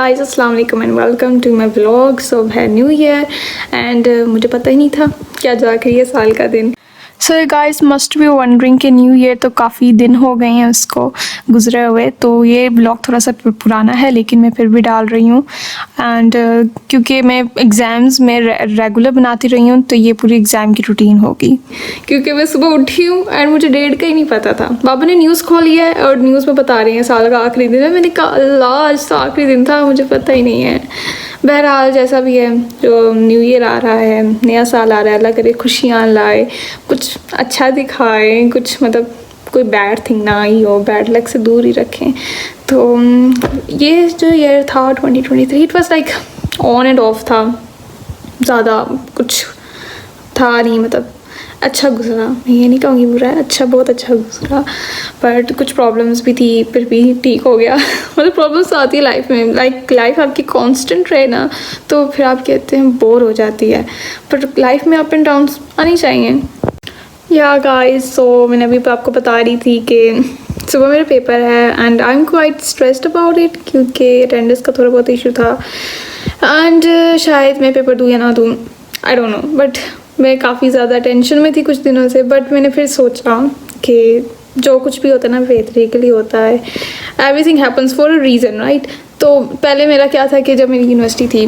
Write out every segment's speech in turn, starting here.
Guys, अस्सलाम वालेकुम and welcome to my vlog. So है न्यू ईयर एंड मुझे पता ही नहीं था क्या जा कर ये साल का दिन। So guys must be wondering कि न्यू ईयर तो काफ़ी दिन हो गए हैं उसको गुजरे हुए, तो ये ब्लॉग थोड़ा सा पुराना है लेकिन मैं फिर भी डाल रही हूँ। एंड क्योंकि मैं एग्ज़ाम्स में रेगुलर बनाती रही हूँ तो ये पूरी एग्ज़ाम की रूटीन होगी। क्योंकि मैं सुबह उठी हूँ एंड मुझे डेट का ही नहीं पता था। बाबा ने न्यूज़ खोली है और न्यूज़ में बता रही हैं साल का आखिरी दिन है। मैंने कहा अल्लाह, आज तो आखिरी दिन था, मुझे पता ही नहीं है। बहरहाल जैसा भी है, जो न्यू ईयर आ रहा है, नया साल आ रहा है, अल्लाह करे खुशियाँ लाए, कुछ अच्छा दिखाए, कुछ मतलब कोई बैड थिंग ना ही हो, बैड लक से दूर ही रखें। तो ये जो ईयर था 2023, it was like on end of था, ज़्यादा कुछ था नहीं, मतलब अच्छा गुजरा। मैं ये नहीं कहूँगी बुरा है, अच्छा, बहुत अच्छा गुजरा। बट कुछ प्रॉब्लम्स भी थी, फिर भी ठीक हो गया। मतलब प्रॉब्लम्स आती है लाइफ में, लाइक लाइफ आपकी कांस्टेंट रहे ना तो फिर आप कहते हैं बोर हो जाती है, पर लाइफ में अप एंड डाउन्स आनी चाहिए। या गाइस, सो मैंने अभी आपको बता रही थी कि सुबह मेरा पेपर है and I am quite stressed about it, क्योंकि अटेंडेंस का थोड़ा बहुत इशू था। एंड शायद मैं पेपर दूँ या ना दूँ, आई डोंट नो, बट मैं काफ़ी ज़्यादा टेंशन में थी कुछ दिनों से। बट मैंने फिर सोचा कि जो कुछ भी होता है ना बेहतरी के लिए होता है। Everything happens for a reason, right. तो पहले मेरा क्या था कि जब मेरी यूनिवर्सिटी थी,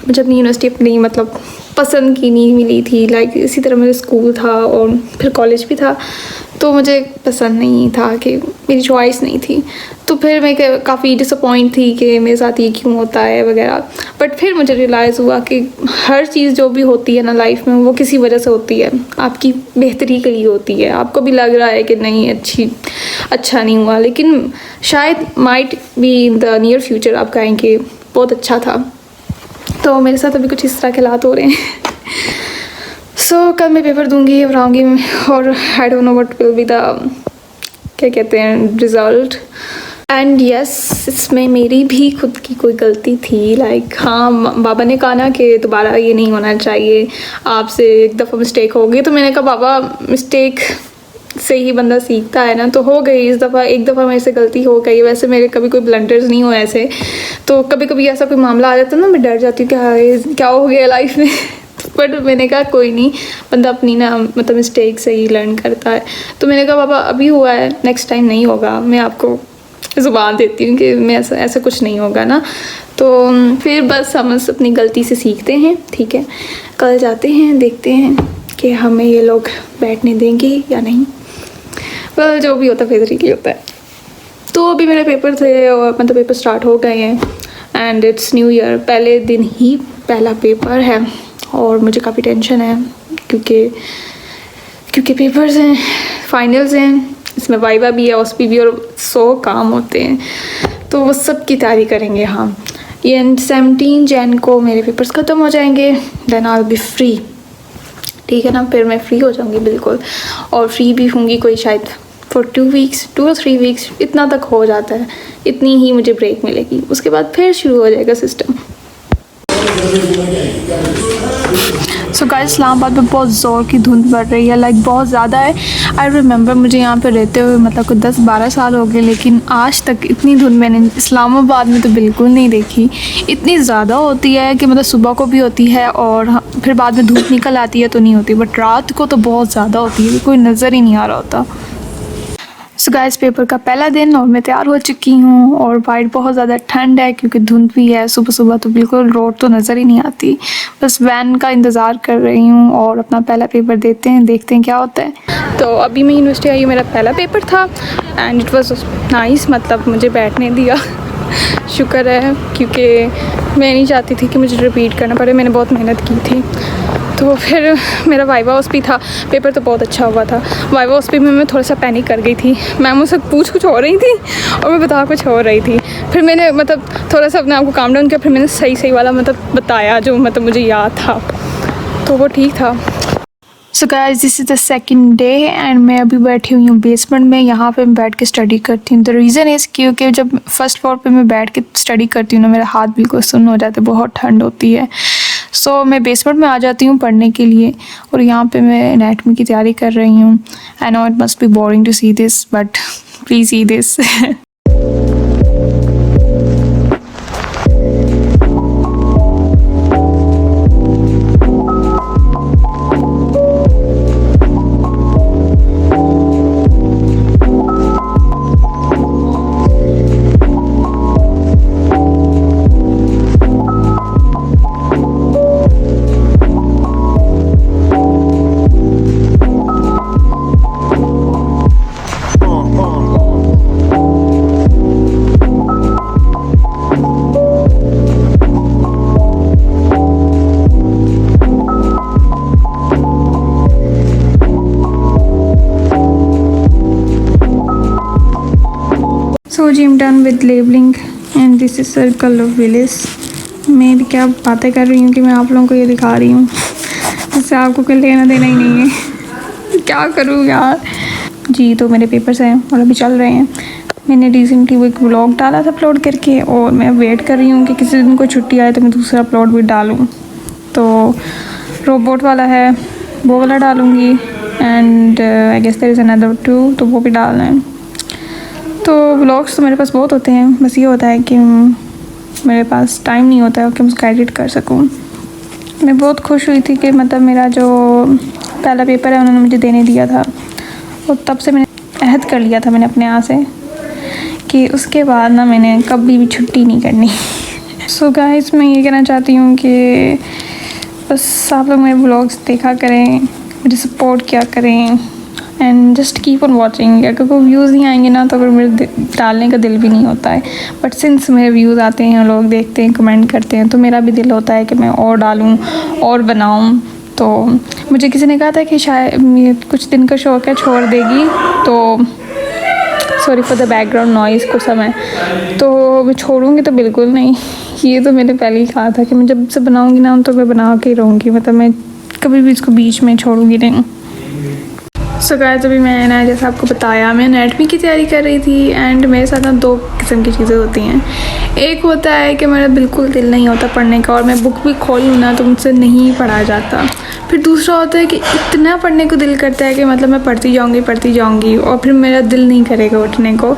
मुझे अपनी यूनिवर्सिटी अपनी मतलब पसंद की नहीं मिली थी। लाइक इसी तरह मेरा स्कूल था और फिर कॉलेज भी था, तो मुझे पसंद नहीं था, कि मेरी चॉइस नहीं थी। तो फिर मैं काफ़ी डिसअपॉइंट थी कि मेरे साथ ये क्यों होता है वगैरह। बट फिर मुझे रियलाइज़ हुआ कि हर चीज़ जो भी होती है ना लाइफ में, वो किसी वजह से होती है, आपकी बेहतरी के लिए होती है। आपको भी लग रहा है कि नहीं अच्छा नहीं हुआ, लेकिन शायद might be in the near future आप कहेंगे बहुत अच्छा था। तो मेरे साथ अभी कुछ इस तरह के हालात हो रहे हैं। सो कल मैं पेपर दूंगी और आऊँगी, और I don't know what will be the, क्या कहते हैं, रिज़ल्ट। एंड यस, इसमें मेरी भी खुद की कोई गलती थी। लाइक हाँ, बाबा ने कहा ना कि दोबारा ये नहीं होना चाहिए, आपसे एक दफ़ा मिस्टेक हो गई। तो मैंने कहा बाबा, मिस्टेक से ही बंदा सीखता है ना, तो हो गई इस दफ़ा, एक दफ़ा मेरे से गलती हो गई। वैसे मेरे कभी कोई ब्लंडर्स नहीं हुए ऐसे, तो कभी कभी ऐसा कोई मामला आ जाता है ना, मैं डर जाती हूँ कि क्या हो गया लाइफ में। बट मैंने कहा कोई नहीं, बंदा अपनी ना मतलब मिस्टेक से ही लर्न करता है। तो मैंने कहा बाबा अभी हुआ है, नेक्स्ट टाइम नहीं होगा, मैं आपको ज़ुबान देती हूँ कि मैं ऐसा कुछ नहीं होगा ना। तो फिर बस हम अपनी गलती से सीखते हैं, ठीक है। कल जाते हैं, देखते हैं कि हमें ये लोग बैठने देंगे या नहीं। well, जो भी होता है बेहतरी के लिए होता है। तो अभी मेरे पेपर थे और मतलब पेपर स्टार्ट हो गए हैं एंड इट्स न्यू ईयर, पहले दिन ही पहला पेपर है और मुझे काफ़ी टेंशन है, क्योंकि पेपर्स हैं, फाइनल्स हैं, इसमें वाइवा भी है, OSPE भी, और 100 काम होते हैं, तो वो सब की तैयारी करेंगे। हाँ, ये 17 जैन को मेरे पेपर्स ख़त्म हो जाएंगे, then I will be free, ठीक है ना। फिर मैं फ्री हो जाऊँगी बिल्कुल, और फ्री भी होंगी कोई शायद फॉर 2 वीक्स, 2 और 3 वीक्स, इतना तक हो जाता है, इतनी ही मुझे ब्रेक मिलेगी। उसके बाद फिर शुरू हो जाएगा सिस्टम। सो गाइस, इस्लामाबाद में बहुत ज़ोर की धुंध पड़ रही है, लाइक बहुत ज़्यादा है। आई रिमेंबर मुझे यहाँ पे रहते हुए मतलब कुछ 10-12 साल हो गए, लेकिन आज तक इतनी धुंध मैंने इस्लामाबाद में तो बिल्कुल नहीं देखी। इतनी ज़्यादा होती है कि मतलब सुबह को भी होती है और फिर बाद में धूप निकल आती है तो नहीं होती, बट रात को तो बहुत ज़्यादा होती है, कोई नज़र ही नहीं आ रहा होता। सो गाइस, पेपर का पहला दिन और मैं तैयार हो चुकी हूँ, और बाहर बहुत ज़्यादा ठंड है क्योंकि धुंध भी है। सुबह सुबह तो बिल्कुल रोड तो नज़र ही नहीं आती, बस वैन का इंतज़ार कर रही हूँ और अपना पहला पेपर देते हैं, देखते हैं क्या होता है। तो अभी मैं यूनिवर्सिटी आई हूँ, मेरा पहला पेपर था एंड इट वॉज नाइस, मतलब मुझे बैठने दिया। शुक्र है, क्योंकि मैं नहीं चाहती थी कि मुझे रिपीट करना पड़े, मैंने बहुत मेहनत की थी। तो फिर मेरा वाइवा OSPE था, पेपर तो बहुत अच्छा हुआ था। वाइवा OSPE में मैं थोड़ा सा पैनिक कर गई थी, मैम मुझसे पूछ कुछ हो रही थी और मैं बता कुछ हो रही थी। फिर मैंने मतलब थोड़ा सा अपने आप को काम डाउन किया, फिर मैंने सही वाला मतलब बताया जो मतलब मुझे याद था, तो वो ठीक था। So guys, this is the second day and मैं अभी बैठी हुई हूँ बेसमेंट में। यहाँ पे मैं बैठ के स्टडी करती हूँ। द रीज़न इज़ क्योंकि जब फर्स्ट फ्लोर पे मैं बैठ के स्टडी करती हूँ ना, मेरा हाथ बिल्कुल सुन्न हो जाता है, बहुत ठंड होती है। सो मैं बेसमेंट में आ जाती हूँ पढ़ने के लिए, और यहाँ पे मैं एनाटॉमी की तैयारी कर रही हूँ। I know it must be boring to see this, but please see this. So G M done with labeling and this is circle of village. मैं भी क्या बातें कर रही हूँ कि मैं आप लोगों को ये दिखा रही हूँ, इससे आपको कोई लेना देना ही नहीं है। क्या करूँ यार जी। तो मेरे पेपर्स हैं और अभी चल रहे हैं। मैंने रिसेंटली वो एक व्लॉग डाला था अपलोड करके, और मैं वेट कर रही हूँ कि किसी दिन कोई छुट्टी आए तो मैं दूसरा अपलोड भी डालूँ। तो रोबोट वाला है वो वाला डालूँगी, and I guess there is another 2, तो वो भी डालना है। तो व्लॉग्स तो मेरे पास बहुत होते हैं, बस ये होता है कि मेरे पास टाइम नहीं होता है कि मैं उसका एडिट कर सकूँ। मैं बहुत खुश हुई थी कि मतलब मेरा जो पहला पेपर है उन्होंने मुझे देने दिया था, और तब से मैंने अहद कर लिया था मैंने अपने यहाँ से कि उसके बाद ना मैंने कभी भी छुट्टी नहीं करनी। सो गाइस मैं ये कहना चाहती हूँ कि बस आप लोग मेरे व्लॉग्स देखा करें, मुझे सपोर्ट किया करें, and just keep on watching. अगर कोई व्यूज़ नहीं आएंगे ना तो फिर मेरे डालने का दिल भी नहीं होता है, बट सिंस मेरे व्यूज़ आते हैं, लोग देखते हैं, कमेंट करते हैं, तो मेरा भी दिल होता है कि मैं और डालूँ और बनाऊँ। तो मुझे किसी ने कहा था कि शायद कुछ दिन का शौक है, छोड़ देगी, तो sorry for the background noise कुछ समय, तो मैं छोड़ूंगी तो बिल्कुल नहीं। ये तो मैंने पहले ही कहा था कि मैं जब से बनाऊंगी ना तो मैं बना के ही रहूँगी, मतलब मैं कभी भी इसको बीच में छोड़ूंगी नहीं। सो गाइस अभी मैं ना जैसे आपको बताया मैं एनेटमी की तैयारी कर रही थी, एंड मेरे साथ ना 2 किस्म की चीज़ें होती हैं। एक होता है कि मेरा बिल्कुल दिल नहीं होता पढ़ने का, और मैं बुक भी खोल लूँ ना तो मुझसे नहीं पढ़ा जाता। फिर दूसरा होता है कि इतना पढ़ने को दिल करता है कि मतलब मैं पढ़ती जाऊँगी और फिर मेरा दिल नहीं करेगा उठने को।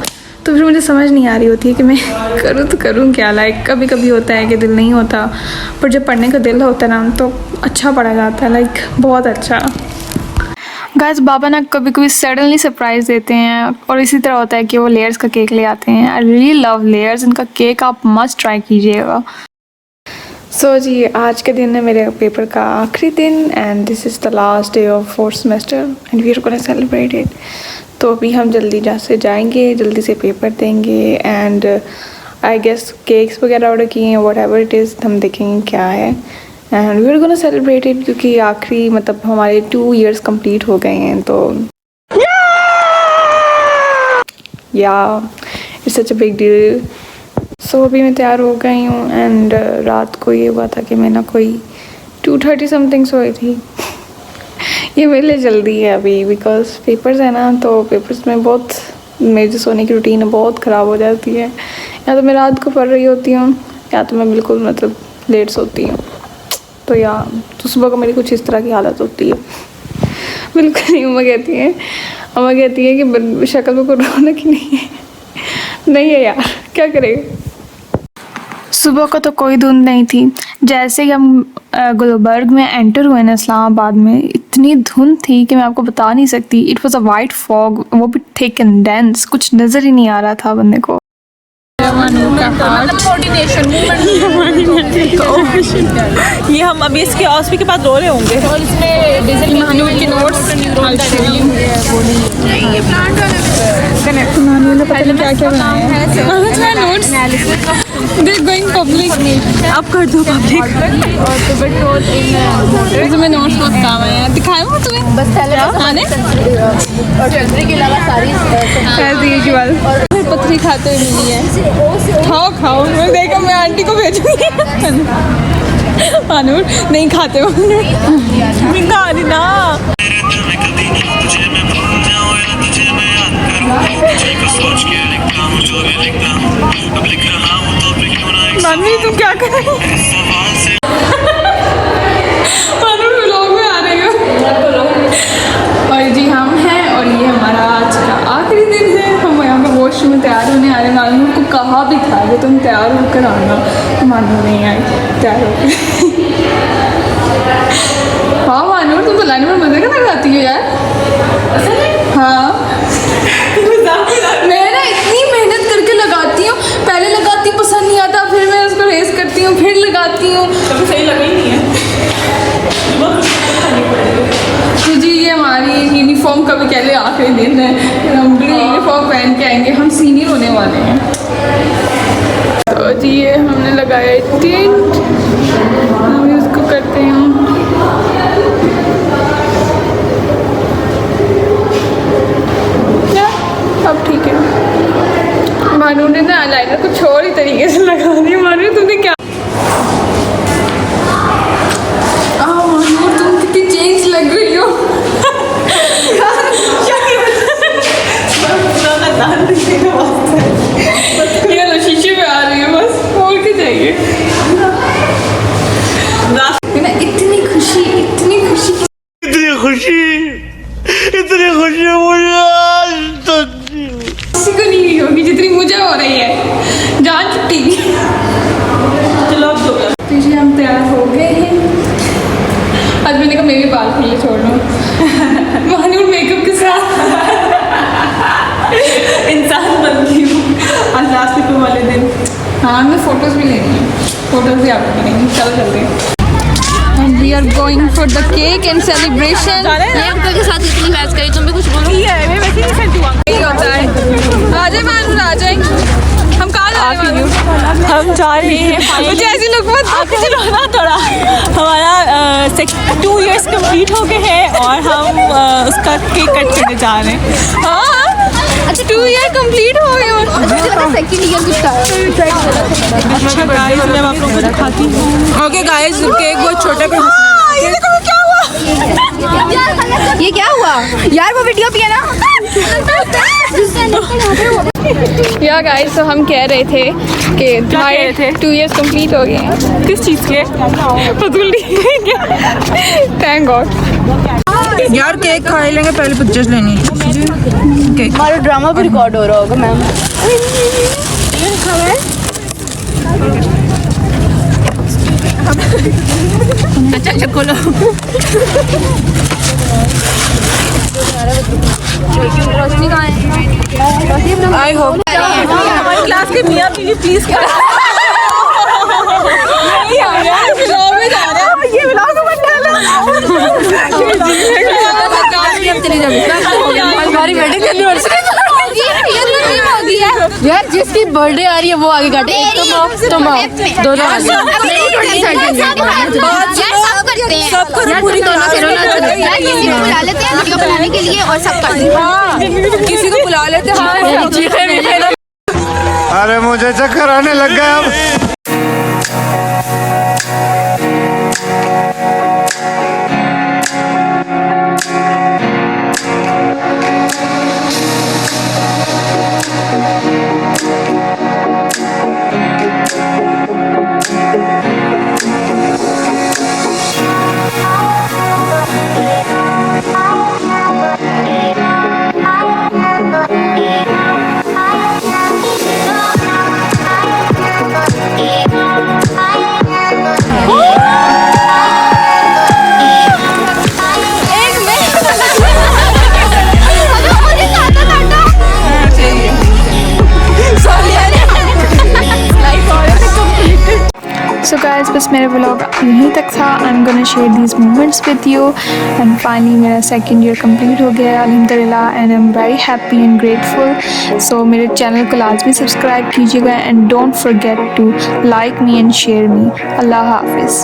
तो फिर मुझे समझ नहीं आ रही होती है कि मैं करूँ तो करूँ क्या। लाइक कभी कभी होता है कि दिल नहीं होता, पर जब पढ़ने का दिल होता है ना तो अच्छा पढ़ा जाता है, लाइक बहुत अच्छा। गाइस बाबा ना कभी कभी सडनली सरप्राइज़ देते हैं, और इसी तरह होता है कि वो लेयर्स का केक ले आते हैं। आई रियली लव लेयर्स, इनका केक आप मस्ट ट्राई कीजिएगा। सो जी आज के दिन है मेरे पेपर का आखिरी दिन, and this is the last day of 4th semester and we are gonna celebrate it. तो अभी हम जल्दी से जाएंगे, जल्दी से पेपर देंगे, एंड आई गेस केक्स वगैरह ऑर्डर किए हैं, वट एवर इट इज़, हम देखेंगे क्या है, and we are gonna celebrate it, क्योंकि आखिरी मतलब हमारे 2 years कंप्लीट हो गए हैं। तो या it's such a big deal. So अभी मैं तैयार हो गई हूँ, एंड रात को ये हुआ था कि मैं ना कोई 2:30 समथिंग सोई थी। ये मेरे लिए जल्दी है अभी, बिकॉज पेपर्स है ना, तो पेपर्स में बहुत मेरी जो सोने की रूटीन है बहुत ख़राब हो जाती है। या तो मैं रात को पढ़ रही होती हूँ, या तो मैं बिल्कुल मतलब लेट सोती हूँ। तो यार तो सुबह को मेरी कुछ इस तरह की हालत होती है। बिल्कुल नहीं। अम्मा कहती है कि शक्ल में कोई रौनक ही नहीं है। नहीं है यार, क्या करें। सुबह को तो कोई धुंध नहीं थी। जैसे ही हम गुलबर्ग में एंटर हुए ना इस्लामाबाद में, इतनी धुंध थी कि मैं आपको बता नहीं सकती। It was a white fog, वो भी थिक एंड डेंस, कुछ नज़र ही नहीं आ रहा था बंदे को। ये हम अभी इसके ऑस्पी के बाद रो रहे होंगे, और इसमें डीजल के नोट्स पता नहीं क्या क्या बनाया है। नोट्स गोइंग पब्लिक, आप कर दो पब्लिक। तुम्हें नोट्स बहुत काम है यार, दिखाया वो तुम्हें बस खाने के अलावा सारी पत्थरी खाते हुए मिली है। खाओ मैं देखा, मैं आंटी को भेजूंगी। आनूर नहीं खाते हो ना। मम्मी तुम क्या कर रही हो? व्लॉग में आ रही हो। और जी हम हैं, और ये हमारा आज का आखिरी दिन है। हम यहाँ पे वॉशरूम में तैयार होने आ रहे हैं। मानूर को कहा भी था कि तुम तैयार होकर आना, तो मानूर नहीं आई तैयार होकर। हाँ मानूर तुम तो लाइन में मजे का लगाती हो यार। हाँ मैं ना इतनी मेहनत करके लगाती हूँ, पहले लगाती हूँ पसंद नहीं आता, फिर मैं उसको रेस करती हूँ, फिर लगाती हूँ, कभी सही लगा ही नहीं है। तो जी ये हमारी यूनिफॉर्म का भी कह ले आखिरी दिन है, फिर हम भी यूनिफॉर्म पहन के आएंगे, हम सीनियर होने वाले हैं। तो जी ये हमने लगाया टेंट, हम इसको करते हैं अब ठीक है। लाइनर कुछ और ही तरीके से लगा दी मानो तुमने क्या। तुम कितनी चेंज लग रही हो। ये लो शीशे में आ रही है बस खोल के जाइए। इतनी खुशी मुझे किसी को नहीं हुई होगी जितनी मुझे हो रही है। जान छुट्टी चलो तो जी हम तैयार हो गए हैं। आज मैंने कहा मैं भी बाल खुले छोड़ लूँ महानूर मेकअप के साथ इंसान बन गई हूँ आज लास्ट पेपर वाले दिन। हाँ मैं फ़ोटोज़ भी लेनी है, फ़ोटोज़ भी आपको लेंगे। चलो चलते हैं। And we are going for the cake and celebration। ये अंकल के साथ इतनी बहस करी, तुम भी कुछ बोलो। मैं वैसे नहीं करती हूँ। यही होता है। आ जाए मानूर आ जाए। हम कहाँ जा रहे हैं? हम जा रहे हैं मुझे ऐसी लोग मत आगे चलो ना थोड़ा। हमारा 2 years कंप्लीट हो गए हैं और हम उसका केक कट करने जा रहे हैं। हाँ 2 year कंप्लीट हो गए और सेकंड ईयर कुछ अच्छा गाइस मैं आप लोगों को दिखाती हूँ। ओके गाइस केक बहुत छोटा पे ये देखो क्या हुआ। ये क्या हुआ यार, वो वीडियो भी है ना। या गाइस तो हम कह रहे थे कि हमारे 2 years कंप्लीट हो गए हैं। किस चीज़ के? Thank God. यार केक खा लेंगे, पहले पिक्चर्स लेनी है। हमारा ड्रामा भी रिकॉर्ड हो रहा होगा मैम। अच्छा खोलो। रोशनी कहाँ है? आई होप हमारी क्लास के मियाँ प्लीज प्लीज कर। ये ब्लॉग मत हमारी वेडिंग एनिवर्सरी यार, जिसकी बर्थडे आ रही है वो आगे काटे। एक तुम दोनों सबको पूरी किसी को बुला लेते हैं वीडियो बनाने के लिए और सब किसी को बुला लेते हैं। अरे मुझे चक्कर आने लग गया अब। So guys, बस मेरा व्लॉग यहीं तक था। I am gonna share these moments with you and finally मेरा 2nd ईयर कंप्लीट हो गया अल्हम्दुलिल्लाह and I am very happy and grateful. So मेरे चैनल को लाजमी सब्सक्राइब कीजिएगा and don't forget to like me and share me. अल्लाह हाफिज़।